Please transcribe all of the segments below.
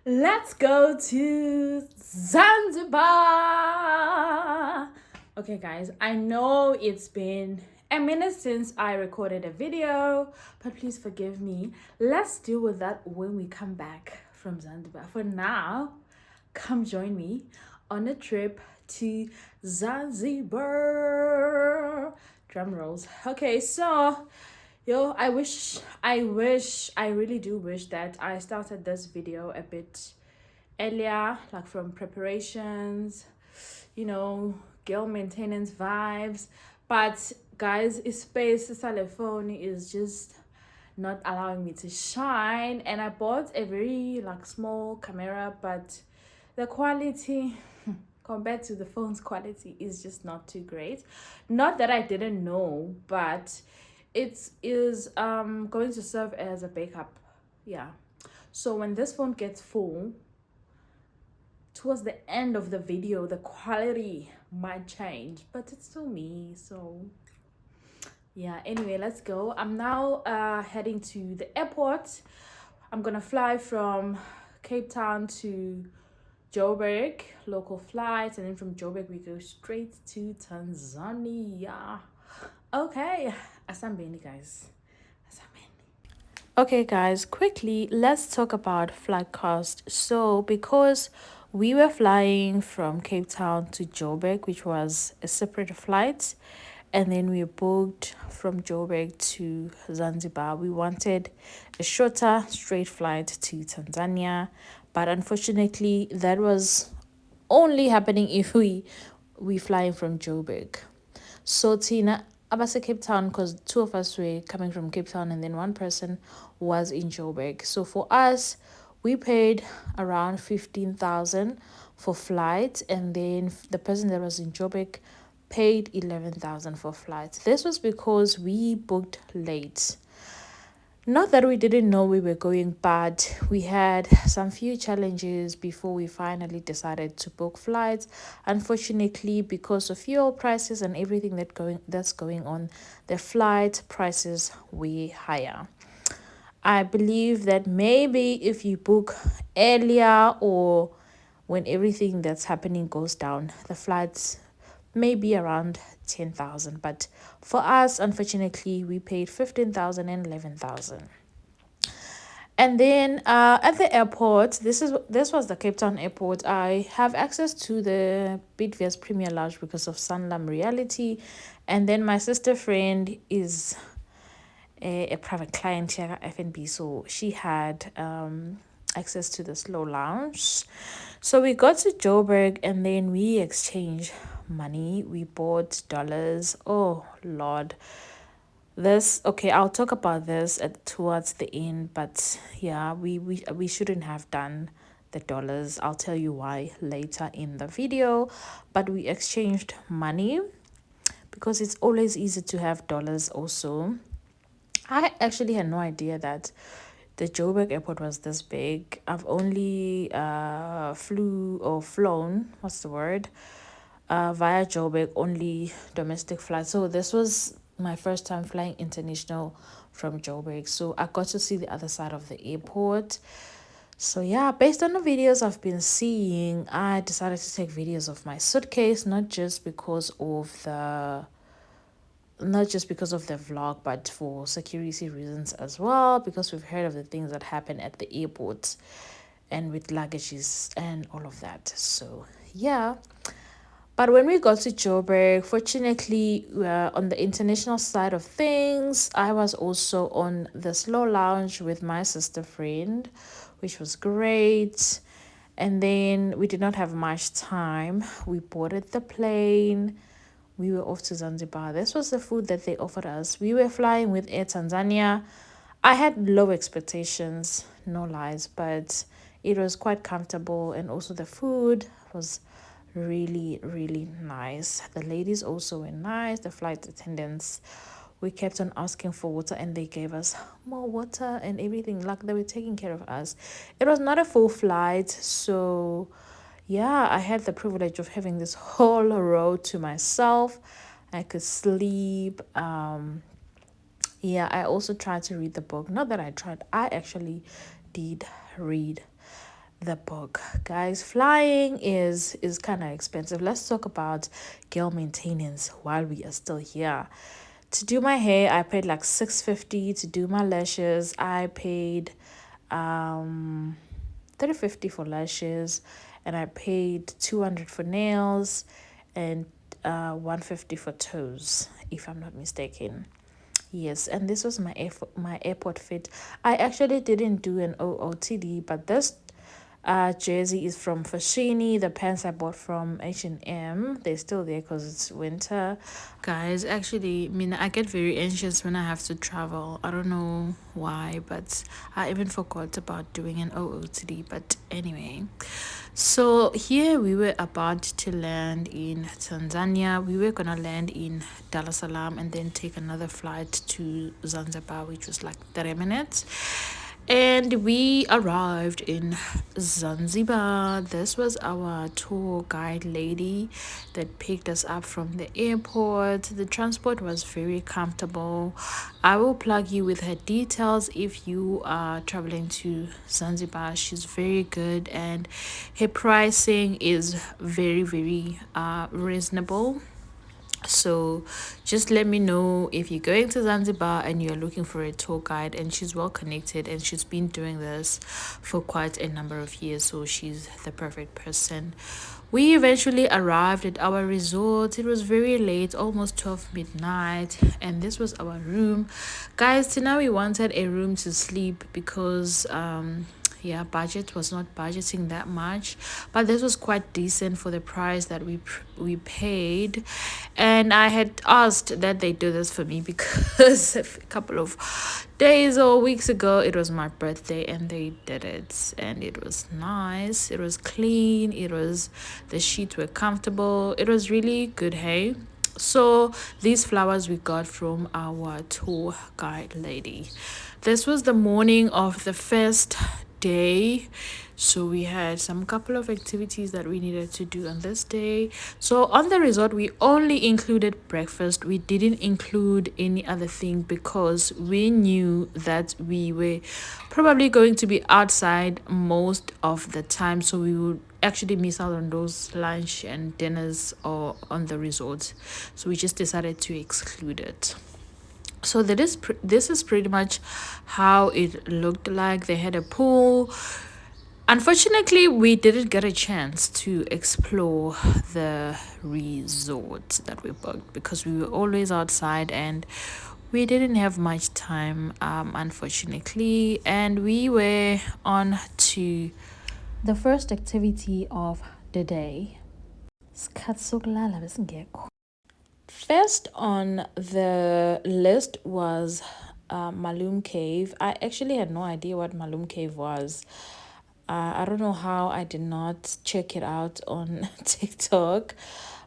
Let's go to Zanzibar. Okay, guys, I know it's been a minute since I recorded a video, but please forgive me. Let's deal with that when we come back from Zanzibar. For now, come join me on a trip to Zanzibar. Drum rolls. Okay, so I really do wish that I started this video a bit earlier, like from preparations, you know, girl maintenance vibes. But guys, space telephone is just not allowing me to shine. And I bought a very like small camera, but the quality compared to the phone's quality is just not too great. Not that I didn't know, but it is going to serve as a backup. Yeah. So when this phone gets full, towards the end of the video, the quality might change, but it's still me. So yeah, anyway, let's go. I'm now heading to the airport. I'm gonna fly from Cape Town to Joburg, local flight, and then from Joburg we go straight to Tanzania. Okay, asambeni guys. Okay, guys, quickly, let's talk about flight cost. So, because we were flying from Cape Town to Joburg, which was a separate flight, and then we booked from Joburg to Zanzibar. We wanted a shorter, straight flight to Tanzania, but unfortunately, that was only happening if we flying from Joburg. So Tina, Abasa Cape Town, because two of us were coming from Cape Town and then one person was in Joburg. So for us, we paid around 15,000 for flight, and then the person that was in Joburg paid 11,000 for flight. This was because we booked late. Not that we didn't know we were going, but we had some few challenges before we finally decided to book flights. Unfortunately, because of fuel prices and everything that's going on, the flight prices were higher. I believe that maybe if you book earlier or when everything that's happening goes down, the flights may be around 10,000. But for us, unfortunately, we paid 15,000 and 11,000. And then at the airport, this was the Cape Town airport. I have access to the Bidvias Premier Lounge because of Sanlam Reality, and then my sister friend is a private client here at FNB, so she had access to the slow lounge. So we got to Joburg and then we exchanged money. We bought dollars. Oh Lord, this okay, I'll talk about this towards the end, but yeah, we shouldn't have done the dollars. I'll tell you why later in the video. But we exchanged money because it's always easy to have dollars also. I actually had no idea that the Joburg airport was this big. I've only flown, what's the word, via Joburg, only domestic flights. So this was my first time flying international from Joburg. So I got to see the other side of the airport. So yeah, based on the videos I've been seeing, I decided to take videos of my suitcase, not just because of the vlog, but for security reasons as well, because we've heard of the things that happen at the airports and with luggages and all of that. So yeah, but when we got to Joburg, fortunately, on the international side of things, I was also on the slow lounge with my sister friend, which was great. And then we did not have much time. We boarded the plane. We were off to Zanzibar. This was the food that they offered us. We were flying with Air Tanzania. I had low expectations, no lies, but it was quite comfortable, and also the food was really, really nice. The ladies also were nice. The flight attendants, we kept on asking for water and they gave us more water and everything. Like, they were taking care of us. It was not a full flight, so yeah, I had the privilege of having this whole row to myself. I could sleep. Yeah, I also tried to read the book. Not that I tried, I actually did read the book. Guys, flying is kind of expensive. Let's talk about girl maintenance while we are still here. To do my hair, I paid like 650. To do my lashes, I paid 350 for lashes, and I paid 200 for nails, and 150 for toes, if I'm not mistaken. Yes, and this was my airport fit. I actually didn't do an OOTD, but this jersey is from Fashini. The pants I bought from H&M. They're still there because it's winter. Guys, actually, I mean, I get very anxious when I have to travel. I don't know why, but I even forgot about doing an OOTD. But anyway, so here we were about to land in Tanzania. We were gonna land in Dar es Salaam and then take another flight to Zanzibar, which was like 30 minutes. And we arrived in Zanzibar. This was our tour guide lady that picked us up from the airport. The transport was very comfortable. I will plug you with her details if you are traveling to Zanzibar. She's very good and her pricing is very reasonable. So just let me know if you're going to Zanzibar and you're looking for a tour guide, and she's well connected and she's been doing this for quite a number of years, so she's the perfect person. We eventually arrived at our resort. It was very late, almost 12 midnight, and this was our room. Guys, tonight we wanted a room to sleep because yeah, budget was not budgeting that much, but this was quite decent for the price that we paid. And I had asked that they do this for me because a couple of days or weeks ago it was my birthday and they did it, and it was nice, it was clean, it was, the sheets were comfortable, it was really good. Hey, so these flowers we got from our tour guide lady. This was the morning of the first day, so we had some couple of activities that we needed to do on this day. So on the resort we only included breakfast. We didn't include any other thing because we knew that we were probably going to be outside most of the time, so we would actually miss out on those lunch and dinners or on the resort, so we just decided to exclude it. So this is pretty much how it looked like. They had a pool. Unfortunately, we didn't get a chance to explore the resort that we booked because we were always outside and we didn't have much time, unfortunately. And we were on to the first activity of the day. First on the list was Malum Cave. I actually had no idea what Malum Cave was. I don't know how I did not check it out on TikTok.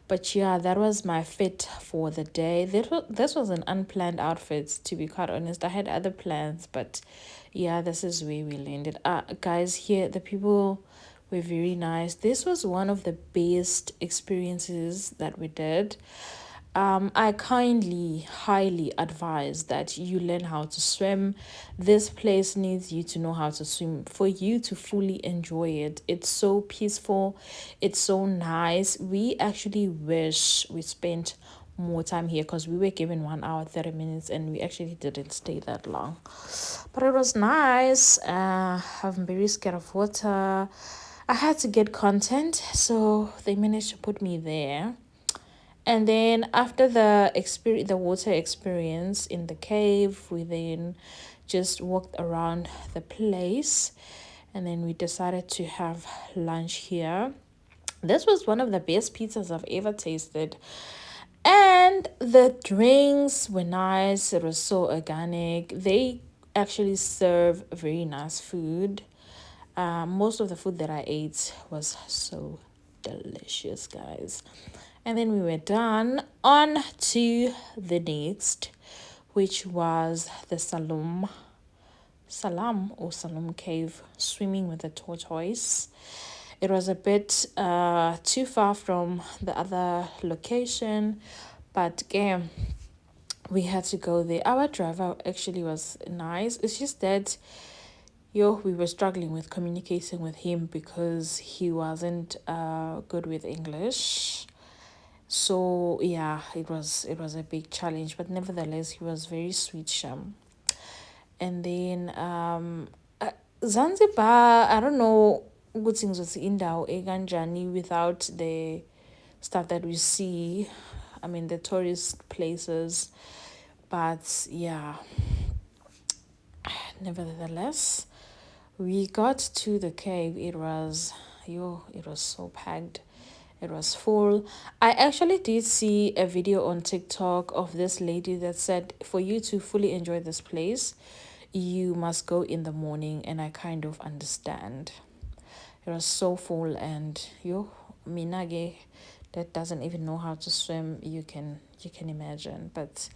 But yeah, that was my fit for the day. This was an unplanned outfit, to be quite honest. I had other plans, but yeah, this is where we landed. Guys, here, the people were very nice. This was one of the best experiences that we did. I kindly, highly advise that you learn how to swim. This place needs you to know how to swim for you to fully enjoy it. It's so peaceful, it's so nice. We actually wish we spent more time here because we were given 1 hour 30 minutes and we actually didn't stay that long, but it was nice. I'm very scared of water. I had to get content, so they managed to put me there. And then after the water experience in the cave, we then just walked around the place, and then we decided to have lunch here. This was one of the best pizzas I've ever tasted. And the drinks were nice. It was so organic. They actually serve very nice food. Most of the food that I ate was so delicious, guys. And then we were done. On to the next, which was the Salam cave, swimming with the tortoise. It was a bit too far from the other location, but again, we had to go there. Our driver actually was nice. It's just that we were struggling with communicating with him because he wasn't good with English. So yeah, it was a big challenge, but nevertheless he was very sweet sham. And then Zanzibar, I don't know good things with indawo ekanjani without the stuff that we see. I mean the tourist places. But yeah, nevertheless, we got to the cave. It was so packed. It was full. I actually did see a video on TikTok of this lady that said for you to fully enjoy this place, you must go in the morning, and I kind of understand. It was so full, and minage that doesn't even know how to swim, you can imagine. But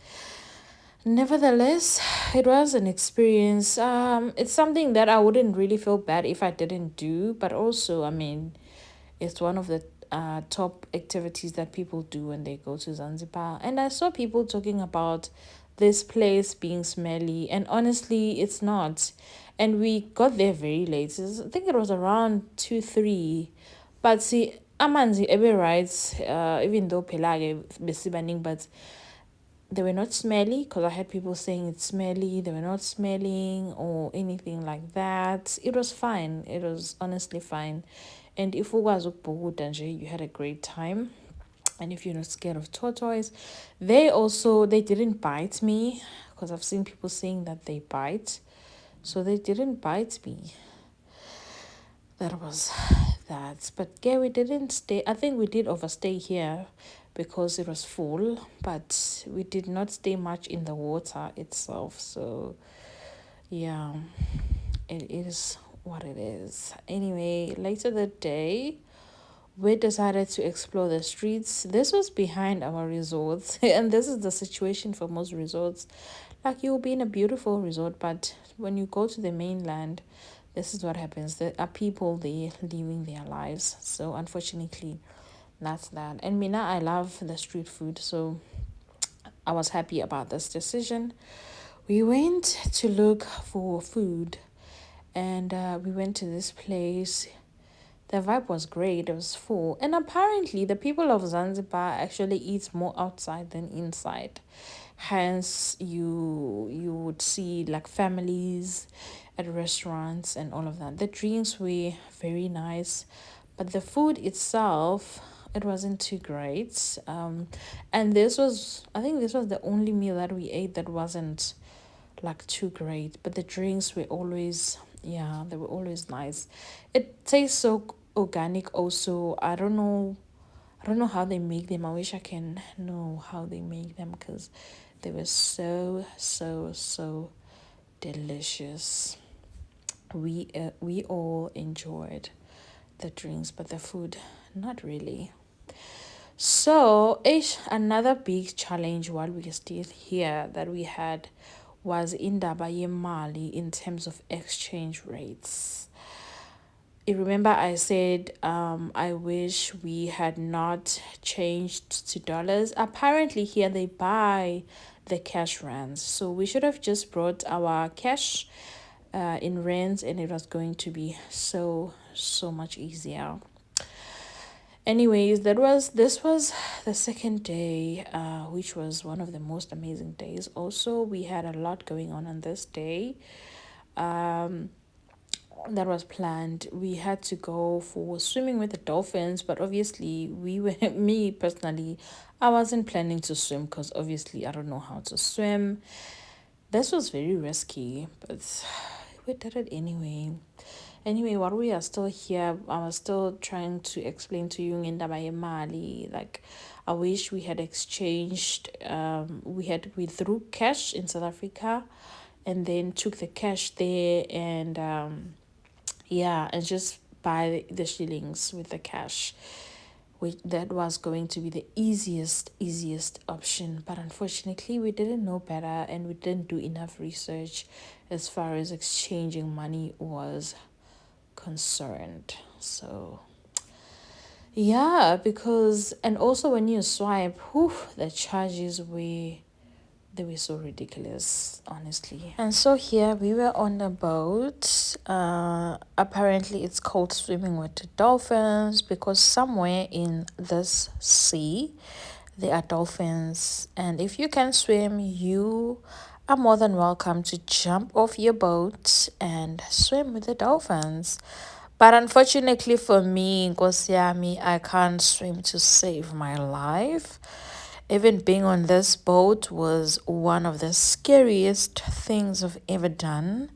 nevertheless, it was an experience. It's something that I wouldn't really feel bad if I didn't do, but also, I mean, it's one of the top activities that people do when they go to Zanzibar. And I saw people talking about this place being smelly, and honestly, it's not. And we got there very late. I think it was around 2, 3. But see, amanzi ebe rides, even though pelage besibaning, but they were not smelly because I had people saying it's smelly. They were not smelling or anything like that. It was fine. It was honestly fine. And if you was you had a great time. And if you're not scared of tortoise, they didn't bite me because I've seen people saying that they bite. So they didn't bite me. That was that. But yeah, we didn't stay. I think we did overstay here because it was full, but we did not stay much in the water itself. So yeah, it is what it is. Anyway, later that day, we decided to explore the streets. This was behind our resorts, and this is the situation for most resorts. Like you'll be in a beautiful resort, but when you go to the mainland, this is what happens. There are people there living their lives. So unfortunately, that's that. And Mina, I love the street food, so I was happy about this decision. We went to look for food, and we went to this place. The vibe was great. It was full, and apparently, the people of Zanzibar actually eat more outside than inside. Hence, you would see like families at restaurants and all of that. The drinks were very nice, but the food itself, it wasn't too great. And I think this was the only meal that we ate that wasn't like too great, but the drinks were always, yeah, they were always nice. It tastes so organic also. I don't know how they make them. I wish I can know how they make them because they were so delicious. We all enjoyed the drinks, but the food not really. So, another big challenge while we are still here that we had was indaba yemali in terms of exchange rates. You remember I said I wish we had not changed to dollars. Apparently here they buy the cash rands. So we should have just brought our cash in rands, and it was going to be so much easier. Anyways, this was the second day, which was one of the most amazing days. Also, we had a lot going on this day. Um, that was planned. We had to go for swimming with the dolphins, but obviously we were me personally, I wasn't planning to swim because obviously I don't know how to swim. This was very risky, but we did it anyway. Anyway, while we are still here, I was still trying to explain to you in Mali. Like, I wish we had exchanged. We threw cash in South Africa, and then took the cash there, and yeah, and just buy the shillings with the cash. Which that was going to be the easiest option, but unfortunately we didn't know better, and we didn't do enough research as far as exchanging money was concerned. So yeah, because and also when you swipe, whew, the charges were They were so ridiculous, honestly. And so here we were on a boat. Apparently it's called swimming with the dolphins because somewhere in this sea there are dolphins. And if you can swim, you are more than welcome to jump off your boat and swim with the dolphins. But unfortunately for me, Nkosi yami, I can't swim to save my life. Even being on this boat was one of the scariest things I've ever done.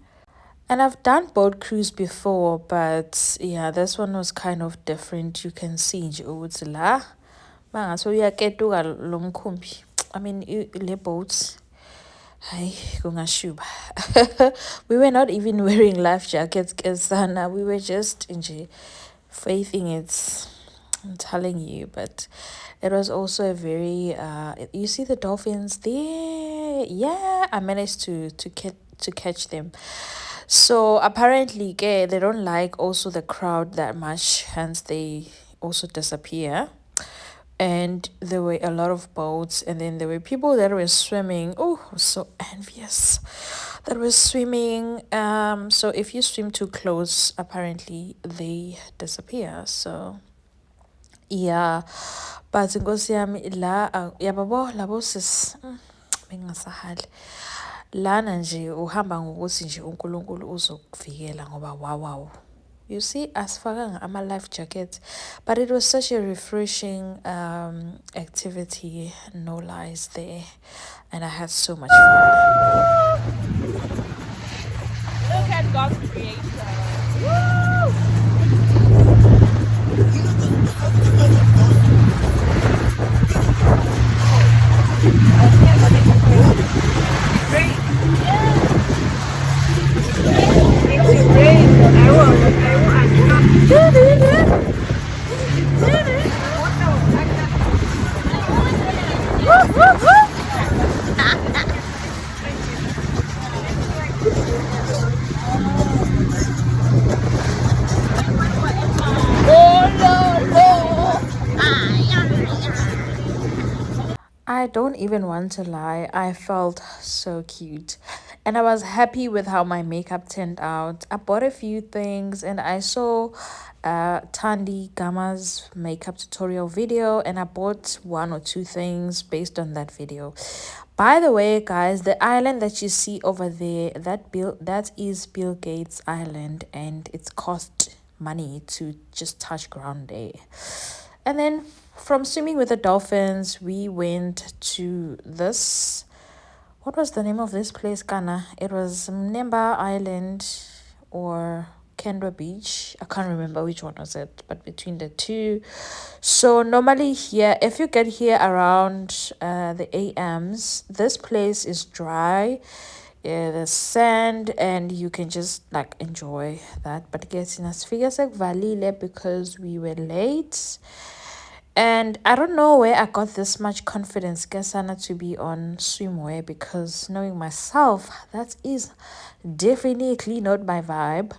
And I've done boat cruise before, but yeah, this one was kind of different. You can see nje ukuthi la mangathi uyaketuka lo mkhumbi. I mean, le boats. Hi, kungashuba. We were not even wearing life jackets, kesana. We were just nje faithing it. I'm telling you, but it was also a very you see the dolphins there. Yeah, I managed to catch them. So apparently, okay, they don't like also the crowd that much, hence they also disappear. And there were a lot of boats, and then there were people that were swimming. Oh, I was so envious that was swimming. So if you swim too close, apparently they disappear. So yeah, but Nkosi yami la yababo labo sis bengasahali. Lana nje uhamba ngokuthi nje uNkulunkulu uzokuvikela ngoba wow. You see, asifakanga ama-life jackets, but it was such a refreshing activity, no lies there, and I had so much fun. Look at God's creation. I don't even want to lie, I felt so cute. And I was happy with how my makeup turned out. I bought a few things and I saw Tandy Gama's makeup tutorial video and I bought one or two things based on that video. By the way, guys, the island that you see over there, that is Bill Gates Island, and it's cost money to just touch ground there. And then from swimming with the dolphins, we went to this. What was the name of this place, Ghana? It was Mnemba Island or Kendra Beach. I can't remember which one was it, but between the two. So normally here, if you get here around the AMs, this place is dry. Yeah, the sand, and you can just like enjoy that. But getting us figures like valile because we were late. And I don't know where I got this much confidence, Gasana, to be on swimwear because knowing myself, that is definitely not my vibe.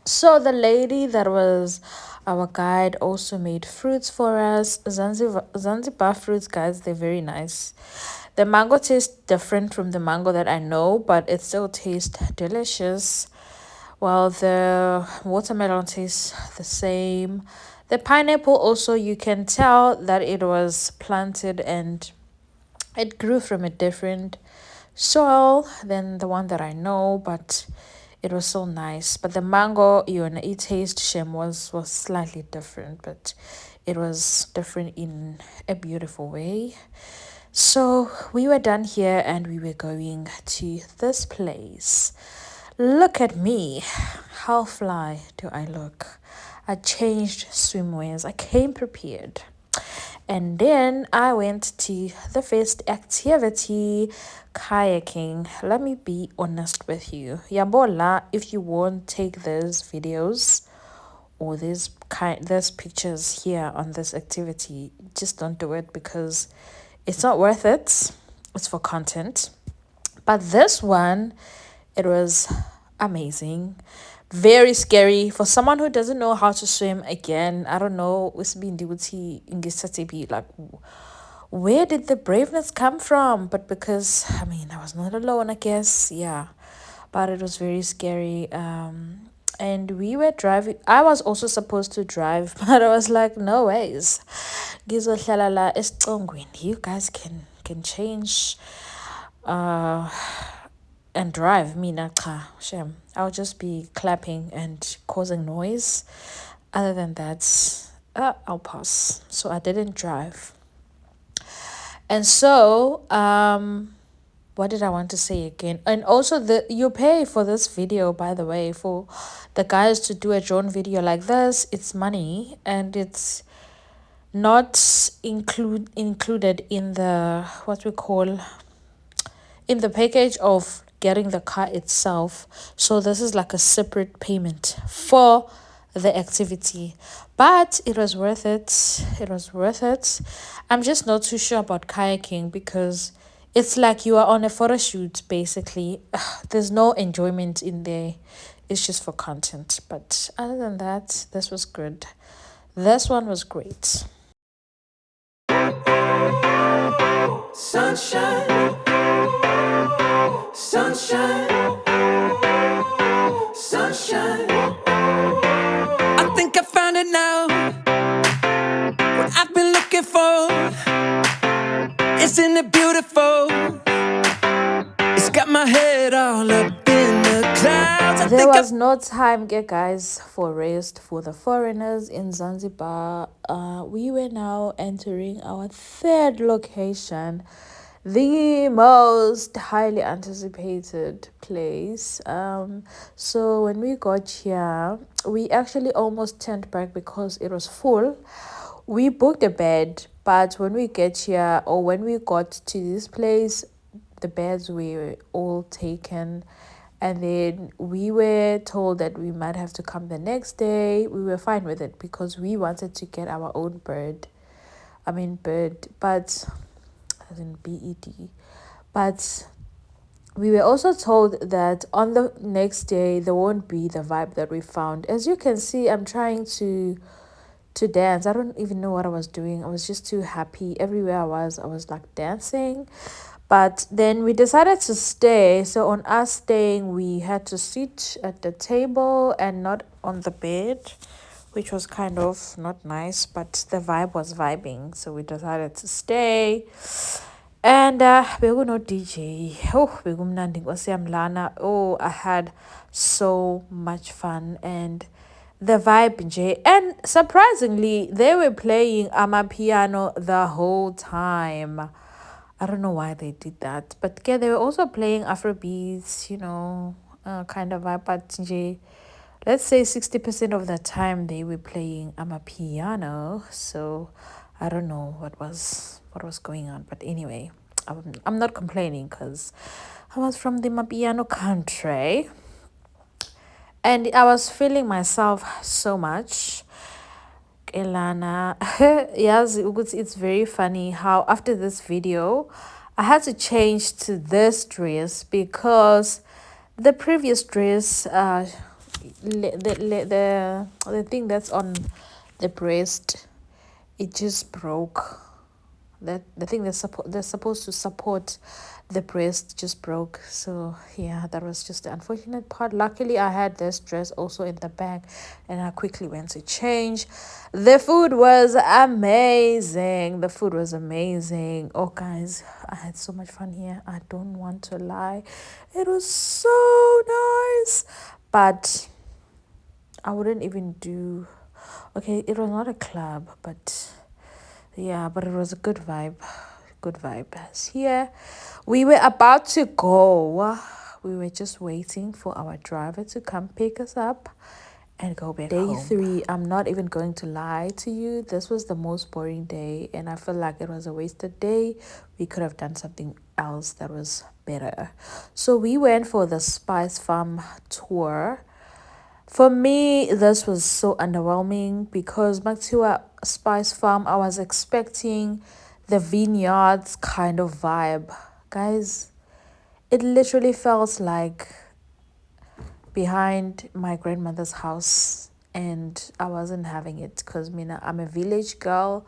So the lady that was our guide also made fruits for us. Zanzibar fruits, guys, they're very nice. The mango tastes different from the mango that I know, but it still tastes delicious. While the watermelon tastes the same. The pineapple also, you can tell that it was planted and it grew from a different soil than the one that I know, but it was so nice. But the mango, it taste shame was slightly different, but it was different in a beautiful way. So we were done here and we were going to this place. Look at me. How fly do I look? I changed swimwears. I came prepared. And then I went to the first activity, kayaking. Let me be honest with you. Yabola, if you won't take these videos or these pictures here on this activity, just don't do it because it's not worth it. It's for content. But this one, it was amazing. Very scary for someone who doesn't know how to swim. Again, I don't know. It's been duty in this be like where did the braveness come from? But because, I mean, I was not alone, I guess. Yeah. But it was very scary. And we were driving. I was also supposed to drive, but I was like, no ways. Ngizohlala la esicongweni. You guys can change and drive. Mina cha, shame. I'll just be clapping and causing noise. Other than that, I'll pass. So I didn't drive. And so, what did I want to say again? And also, you pay for this video, by the way, for the guys to do a drone video like this. It's money, and it's not included in the what we call in the package of getting the car itself. So this is like a separate payment for the activity, but it was worth it. It was worth it. I'm just not too sure about kayaking because it's like you are on a photo shoot basically. There's no enjoyment in there. It's just for content. But other than that, this was good. This one was great. Sunshine, sunshine, sunshine. I think I found it now. What I've been looking for. Isn't it beautiful? It's got my head all up in the clouds. There was no time, guys, for rest for the foreigners in Zanzibar. We were now entering our third location, the most highly anticipated place. So when we got here, we actually almost turned back because it was full. We booked a bed, but when we get here or when we got to this place, the beds were all taken. And then we were told that we might have to come the next day. We were fine with it because we wanted to get our own bird, but as in BED. But we were also told that on the next day there won't be the vibe that we found. As you can see, I'm trying to dance. I don't even know what I was doing. I was just too happy. Everywhere I was like dancing. But then we decided to stay. So on us staying, we had to sit at the table and not on the bed, which was kind of not nice, but the vibe was vibing. So we decided to stay. And bekuno DJ. Oh, bekumnandi Nkosi yami lana. Oh, I had so much fun and the vibe nje. And surprisingly, they were playing amapiano the whole time. I don't know why they did that. But yeah, they were also playing Afrobeats, kind of vibe. But nje, let's say 60% of the time they were playing amapiano. So I don't know what was going on. But anyway, I'm not complaining because I was from the Mapiano country. And I was feeling myself so much. Elana, yes, it's very funny how after this video, I had to change to this dress because the previous dress, the thing that's on the breast, it just broke. That the thing that's supposed to support the breast just broke. So yeah, that was just the unfortunate part. Luckily I had this dress also in the bag and I quickly went to change. The food was amazing. Oh guys, I had so much fun here. I don't want to lie, it was so nice. But I wouldn't even do, okay, it was not a club, but yeah, but it was a good vibe. Good vibe. Here, we were about to go. We were just waiting for our driver to come pick us up and go back home. Day 3, I'm not even going to lie to you. This was the most boring day, and I feel like it was a wasted day. We could have done something else that was better. So we went for the Spice Farm tour. For me, this was so underwhelming because Maktiwa Spice Farm, I was expecting the vineyards kind of vibe. Guys, it literally felt like behind my grandmother's house. and I wasn't having it because I'm a village girl.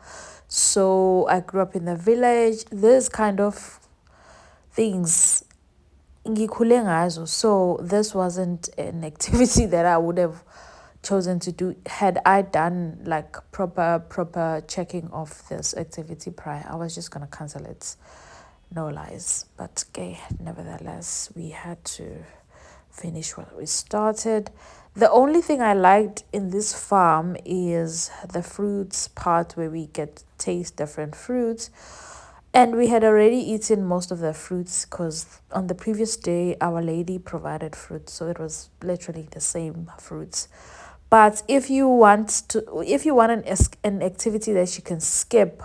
So I grew up in the village. This kind of things ngikhule ngazo. So this wasn't an activity that I would have chosen to do had I done like proper checking of this activity prior. I was just gonna cancel it. No lies. But okay, nevertheless, we had to finish what we started. The only thing I liked in this farm is the fruits part where we get to taste different fruits. And we had already eaten most of the fruits because on the previous day, Our Lady provided fruit. So it was literally the same fruits. But if you want an activity that you can skip,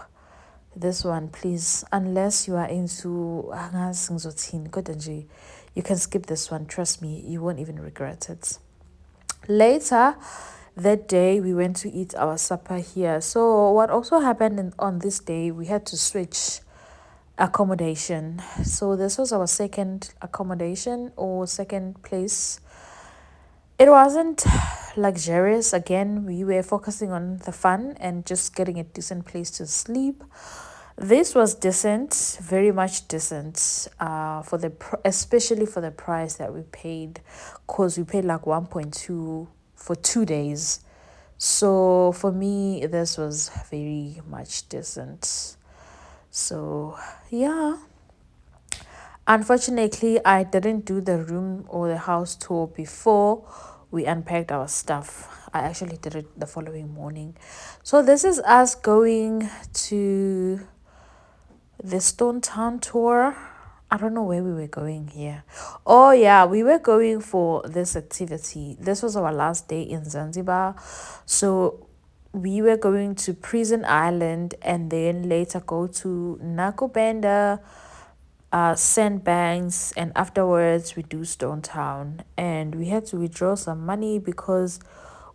this one, please, unless you are into angazi ngizothini, kodwa nje, you can skip this one. Trust me, you won't even regret it. Later that day, we went to eat our supper here. So what also happened on this day, we had to switch accommodation. So this was our second accommodation or second place. It wasn't luxurious. Again, we were focusing on the fun and just getting a decent place to sleep. This was decent, very much decent, for especially for the price that we paid, cause we paid like 1.2 for 2 days. So for me, this was very much decent. So yeah. Unfortunately, I didn't do the room or the house tour before we unpacked our stuff. I actually did it the following morning. So this is us going to the Stone Town tour. I don't know where we were going here. Oh yeah, we were going for this activity. This was our last day in Zanzibar. So we were going to Prison Island and then later go to Nakubenda, Sandbanks, and afterwards we do Stone Town. And we had to withdraw some money because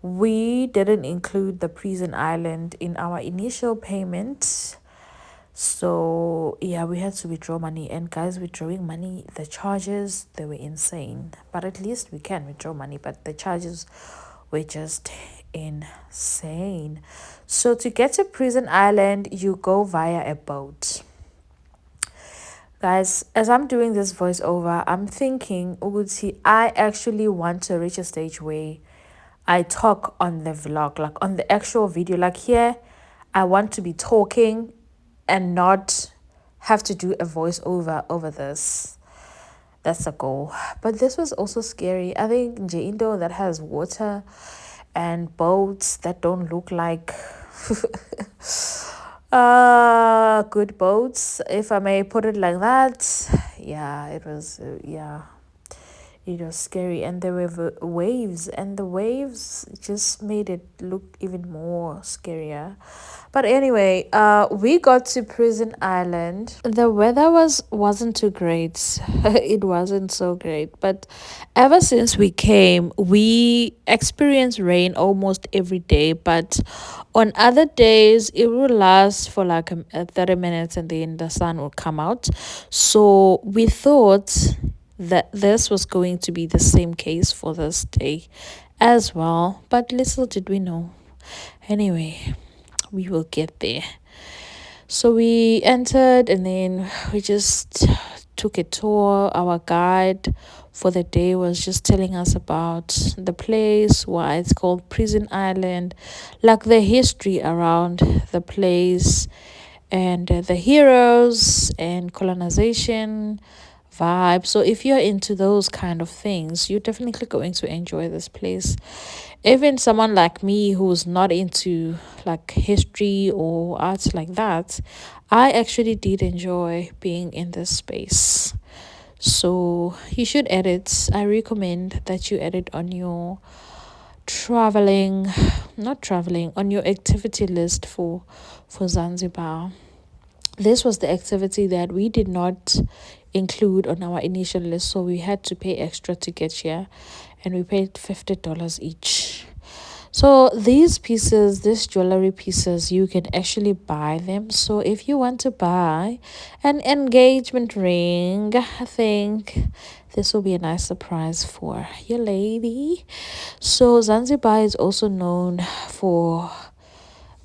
we didn't include the Prison Island in our initial payment. So yeah, we had to withdraw money, and guys, withdrawing money, the charges, they were insane. But at least we can withdraw money, but the charges were just insane. So to get to Prison Island, you go via a boat. Guys, as I'm doing this voiceover, I'm thinking, Uguti, I actually want to reach a stage where I talk on the vlog, like on the actual video. Like here, I want to be talking and not have to do a voiceover over this. That's the goal. But this was also scary. I think Indo that has water and boats that don't look like good boats, if I may put it like that. Yeah, it was it was scary, and there were waves, and the waves just made it look even more scarier. But anyway, we got to Prison Island. The weather wasn't too great. It wasn't so great, but ever since we came, we experienced rain almost every day. But on other days, it will last for like 30 minutes, and then the sun will come out. So we thought that this was going to be the same case for this day as well, but little did we know. Anyway, we will get there. So we entered, and then we just took a tour. Our guide for the day was just telling us about the place, why it's called Prison Island, like the history around the place, and the heroes and colonization vibe. So if you're into those kind of things, you're definitely going to enjoy this place. Even someone like me who's not into like history or arts like that, I actually did enjoy being in this space. So you should edit. I recommend that you edit on your traveling, not traveling, on your activity list for Zanzibar. This was the activity that we did not include on our initial list, so we had to pay extra to get here, and we paid $50 each. So these pieces, these jewelry pieces, you can actually buy them. So if you want to buy an engagement ring, I think this will be a nice surprise for your lady. So Zanzibar is also known for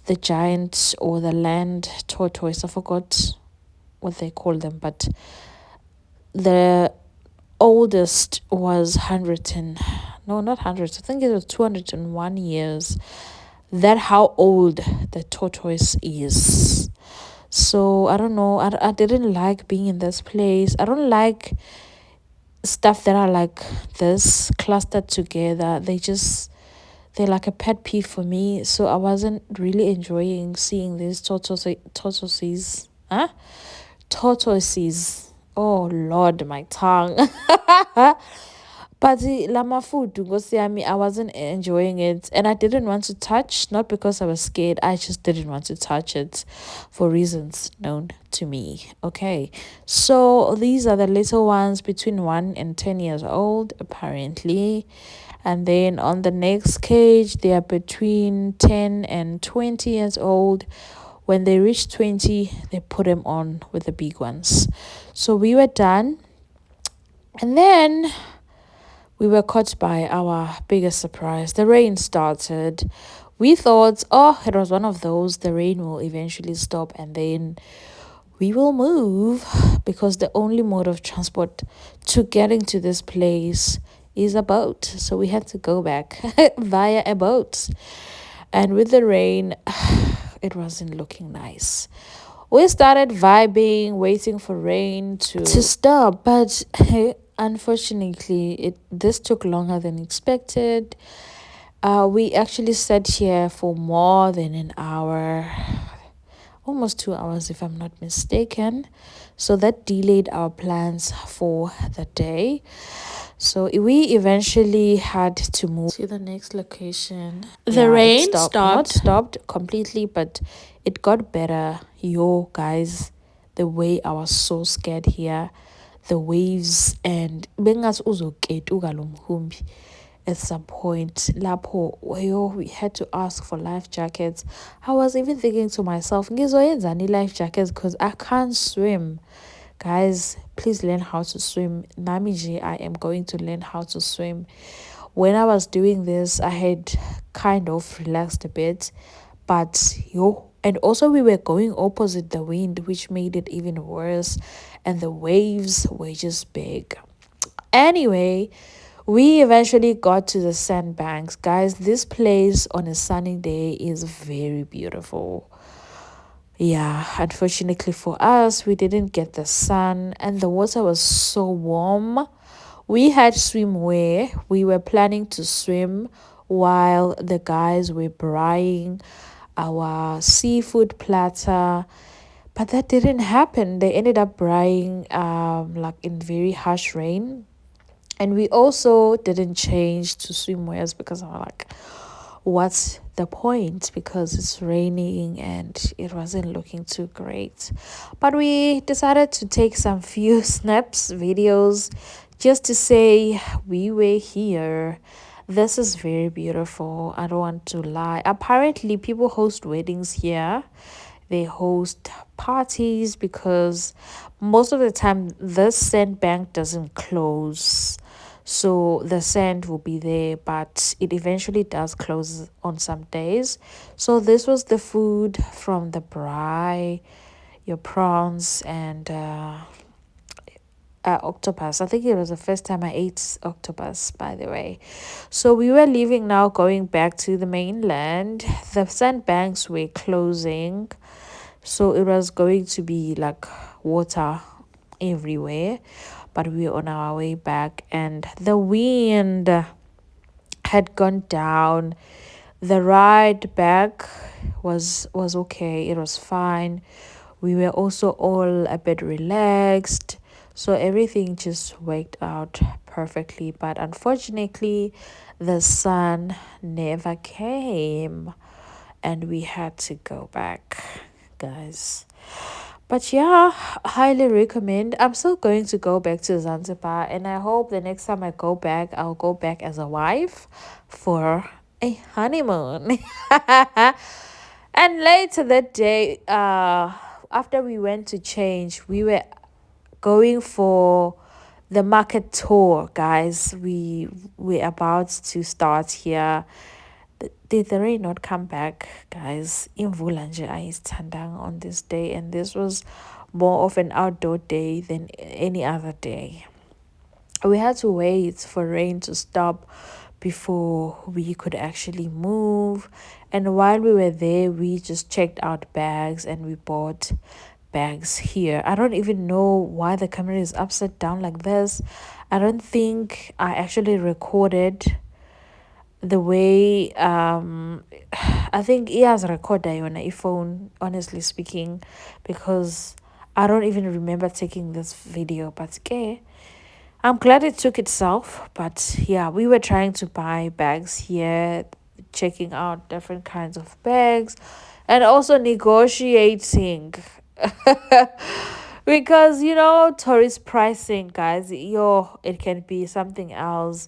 the giant or the land tortoise. I forgot what they call them, but the oldest was 100 and no, not 100, I think it was 201 years. That how old the tortoise is. So I don't know, I didn't like being in this place. I don't like stuff that are like this clustered together. They're like a pet peeve for me. So I wasn't really enjoying seeing these tortoises. Huh? Tortoises. Oh Lord, my tongue. But the lama food to go see, I wasn't enjoying it, and I didn't want to touch, not because I was scared, I just didn't want to touch it for reasons known to me. Okay, so these are the little ones between 1 and 10 years old, apparently. And then on the next cage, they are between 10 and 20 years old. When they reach 20, they put them on with the big ones. So we were done. And then we were caught by our biggest surprise. The rain started. We thought, oh, it was one of those, the rain will eventually stop and then we will move, because the only mode of transport to getting to this place is a boat. So we had to go back via a boat. And with the rain, it wasn't looking nice. We started vibing, waiting for rain to stop, but unfortunately, this took longer than expected. We actually sat here for more than an hour, almost 2 hours if I'm not mistaken. So that delayed our plans for the day. So we eventually had to move to the next location. The rain stopped. Not stopped completely, but it got better. Yo, guys, the way I was so scared here, the waves, and bengas uzoketuka lo mkhumbi. At some point, lapho we had to ask for life jackets. I was even thinking to myself, ngizoyenzani life jackets, because I can't swim. Guys, please learn how to swim. Namiji, I am going to learn how to swim. When I was doing this, I had kind of relaxed a bit, but and also we were going opposite the wind, which made it even worse, and the waves were just big. Anyway, we eventually got to the sandbanks. Guys, this place on a sunny day is very beautiful. Yeah, unfortunately for us, we didn't get the sun and the water was so warm. We had swimwear. We were planning to swim while the guys were braaiing our seafood platter. But that didn't happen. They ended up braaiing like in very harsh rain. And we also didn't change to swimwears because I'm like, what's the point? Because it's raining and it wasn't looking too great. But we decided to take some few snaps, videos, just to say we were here. This is very beautiful. I don't want to lie. Apparently, people host weddings here. They host parties because most of the time this sandbank doesn't close, so the sand will be there, but it eventually does close on some days. So this was the food from the braai, your prawns and octopus. I think it was the first time I ate octopus, by the way. So we were leaving now, going back to the mainland. The sandbanks were closing, so it was going to be like water everywhere. But we were on our way back, and the wind had gone down. The ride back was okay. It was fine. We were also all a bit relaxed, so everything just worked out perfectly. But unfortunately, the sun never came and we had to go back, guys. But yeah, highly recommend. I'm still going to go back to Zanzibar, and I hope the next time I go back, I'll go back as a wife for a honeymoon. And later that day, after we went to change, we were going for the market tour, guys. We're about to start here. Did the rain not come back, guys? Imvula nje ayisithandanga on this day, and this was more of an outdoor day than any other day. We had to wait for rain to stop before we could actually move. And while we were there, we just checked out bags and we bought bags here. I don't even know why the camera is upside down like this. I don't think I actually recorded the way I think he has recorded on a phone, honestly speaking, because I don't even remember taking this video. But okay, I'm glad it took itself. But yeah, we were trying to buy bags here, checking out different kinds of bags, and also negotiating. Because tourist pricing, guys, it can be something else.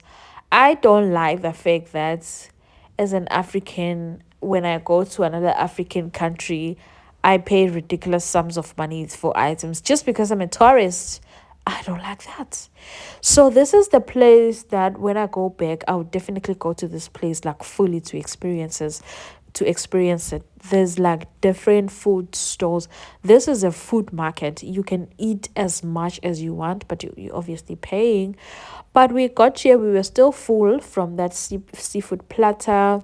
I don't like the fact that as an African, when I go to another African country, I pay ridiculous sums of money for items just because I'm a tourist. I don't like that. So this is the place that when I go back, I would definitely go to this place like fully to experience it. There's like different food stores. This is a food market. You can eat as much as you want, but you're obviously paying. But we got here, we were still full from that seafood platter.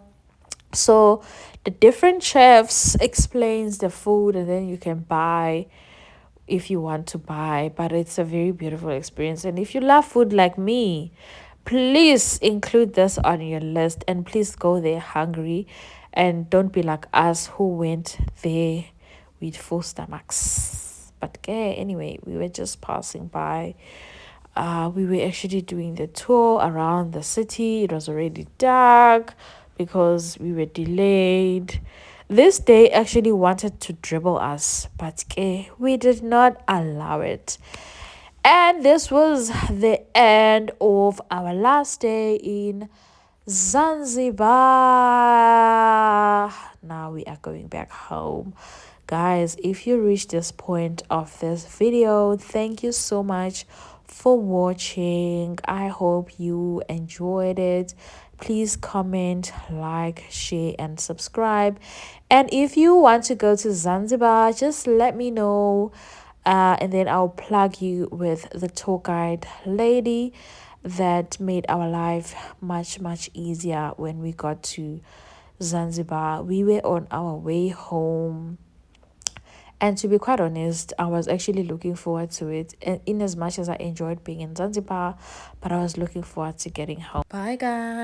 So the different chefs explains the food, and then you can buy if you want to buy. But it's a very beautiful experience, and if you love food like me, please include this on your list, and please go there hungry, and don't be like us who went there with full stomachs. But okay, anyway, we were just passing by. We were actually doing the tour around the city. It was already dark because we were delayed. This day actually wanted to dribble us, but we did not allow it. And this was the end of our last day in Zanzibar. Now we are going back home. Guys, if you reach this point of this video, thank you so much for watching. I hope you enjoyed it. Please comment, like, share, and subscribe. And if you want to go to Zanzibar, just let me know. And then I'll plug you with the tour guide lady that made our life much, much easier when we got to Zanzibar. We were on our way home. And to be quite honest, I was actually looking forward to it, in as much as I enjoyed being in Zanzibar, but I was looking forward to getting home. Bye, guys.